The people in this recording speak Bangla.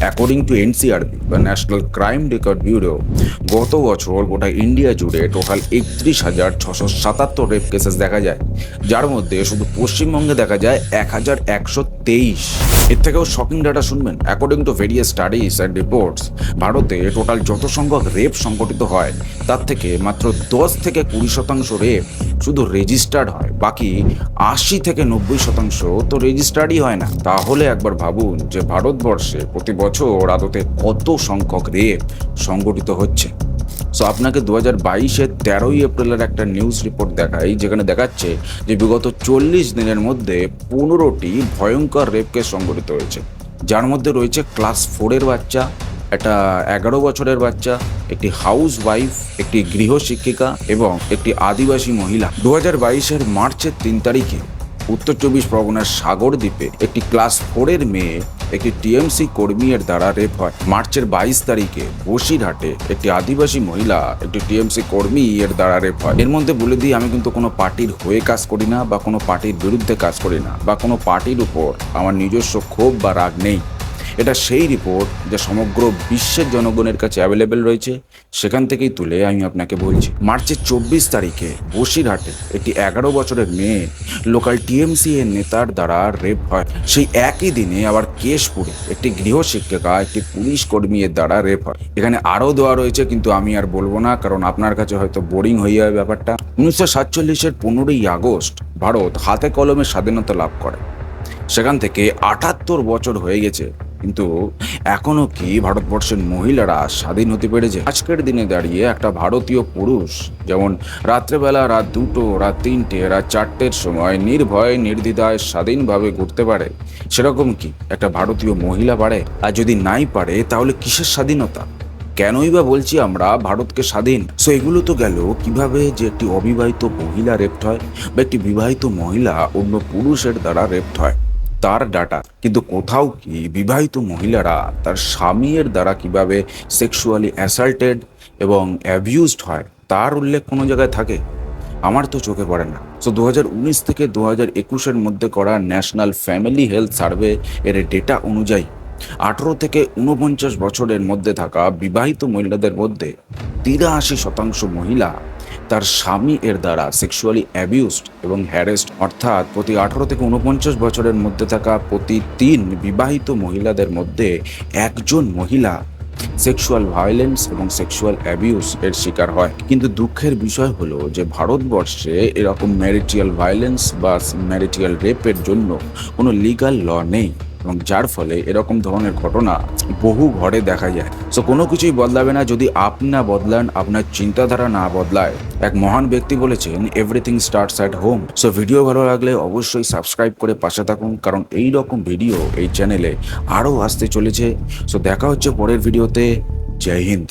অ্যাকর্ডিং টু এনসিআরবি বা ন্যাশনাল ক্রাইম রেকর্ড ব্যুরো, গত বছর গোটা ইন্ডিয়া জুড়ে টোটাল 31,677 রেপ কেসেস দেখা যায়, যার মধ্যে শুধু পশ্চিমবঙ্গে দেখা যায় 1,123। এর থেকেও শকিং ডাটা শুনবেন। According to various studies and reports, ভারতে টোটাল যত সংখ্যক রেপ সংঘটিত হয় তার থেকে মাত্র 10 থেকে 20% রেপ শুধু রেজিস্টার্ড হয়, বাকি 80 থেকে 90% তো রেজিস্টার্ডই হয় না। তাহলে একবার ভাবুন যে ভারতবর্ষে প্রতি বছর আদতে কত সংখ্যক রেপ সংঘটিত হচ্ছে। সো আপনাকে 2022-এর 13ই এপ্রিলের একটা নিউজ রিপোর্ট দেখাই, যেখানে দেখাচ্ছে যে বিগত 40 দিনের মধ্যে 15টি ভয়ঙ্কর রেপ কেস সংঘটিত হয়েছে, যার মধ্যে রয়েছে ক্লাস 4-এর বাচ্চা, একটা 11 বছরের বাচ্চা, একটি হাউস ওয়াইফ, একটি গৃহশিক্ষিকা এবং একটি আদিবাসী মহিলা। 2022-এর মার্চের 3 তারিখে উত্তর 24 পরগনার সাগরদ্বীপে একটি ক্লাস 4-এর মেয়ে একটি টিএমসি কর্মীর দ্বারা রেপ হয়। মার্চের 22 তারিখে বসিরহাটে একটি আদিবাসী মহিলা একটি টিএমসি কর্মী এর দ্বারা রেপ হয়। এর মধ্যে বলে দিই, আমি কিন্তু কোনো পার্টির হয়ে কাজ করি না বা কোনো পার্টির বিরুদ্ধে কাজ করি না বা কোনো পার্টির উপর আমার নিজস্ব ক্ষোভ বা রাগ নেই। এটা সেই রিপোর্ট যা সমগ্র বিশ্বের জনগণের কাছে অ্যাভেলেবেল রয়েছে, সেখান থেকেই তুলে আমি আপনাকে বলছি। মার্চের 24 তারিখে বসিরহাটে একটি 11 বছরের মেয়ে লোকাল টিএমসি এর নেতার দ্বারা রেপ হয়। সেই একই দিনে আবার কেশপুরে একটি গৃহশিক্ষিকা একটি পুলিশ কর্মীর দ্বারা রেপ হয়। এখানে আরও দেওয়া রয়েছে, কিন্তু আমি আর বলবো না, কারণ আপনার কাছে হয়তো বোরিং হয়ে যাবে ব্যাপারটা। 1947-এর 15ই আগস্ট ভারত হাতে কলমে স্বাধীনতা লাভ করে। সেখান থেকে 78 বছর হয়ে গেছে, কিন্তু এখনো কি ভারতবর্ষের মহিলারা স্বাধীন হতে পেরেছে? আজকের দিনে দাঁড়িয়ে একটা ভারতীয় পুরুষ যেমন রাত্রেবেলা রাত 2, রাত 3, রাত 4টের সময় নির্ভয় নির্দ্বিধায় স্বাধীনভাবে ঘুরতে পারে, সেরকম কি একটা ভারতীয় মহিলা পারে? আর যদি নাই পারে, তাহলে কিসের স্বাধীনতা? কেনই বা বলছি আমরা ভারতকে স্বাধীন? সো এগুলো তো গেল কিভাবে যে একটি অবিবাহিত মহিলা রেপ্ট হয় বা একটি বিবাহিত মহিলা অন্য পুরুষের দ্বারা রেপ্ট হয় তার ডাটা, কিন্তু কোথাও কি বিবাহিত মহিলারা তার স্বামীর দ্বারা কিভাবে সেক্সুয়ালি অ্যাসাল্টেড এবং অ্যাবিউজড হয় তার উল্লেখ কোনো জায়গায় থাকে? আমার তো চোখে পড়ে না। সো 2019 থেকে 2021-এর মধ্যে করা ন্যাশনাল ফ্যামিলি হেলথ সার্ভে এর ডেটা অনুযায়ী 18 থেকে 49 বছরের মধ্যে থাকা বিবাহিত মহিলাদের মধ্যে 83% মহিলা তার স্বামী এর দ্বারা সেক্সুয়ালি অ্যাবিউজড এবং হ্যারেসড। অর্থাৎ প্রতি 18 থেকে 49 বছরের মধ্যে থাকা প্রতি 3 বিবাহিত মহিলাদের মধ্যে একজন মহিলা সেক্সুয়াল ভায়োলেন্স এবং সেক্সুয়াল অ্যাবিউজ এর শিকার হয়। কিন্তু দুঃখের বিষয় হলো যে ভারতবর্ষে এরকম ম্যারিটাল ভায়োলেন্স বা ম্যারিটাল রেপের জন্য কোনো লিগাল ল নেই, এবং যার ফলে এরকম ধরনের ঘটনা বহু ঘরে দেখা যায়। সো কোনো কিছুই বদলাবে না যদি আপনি না বদলান, আপনার চিন্তাধারা না বদলায়। এক মহান ব্যক্তি বলেছেন, everything starts at home. So video ভালো লাগলে অবশ্যই সাবস্ক্রাইব করে পাশে থাকুন, কারণ এই রকম ভিডিও এই চ্যানেলে আরও আসতে চলেছে। সো দেখা হচ্ছে পরের ভিডিওতে। জয় হিন্দ।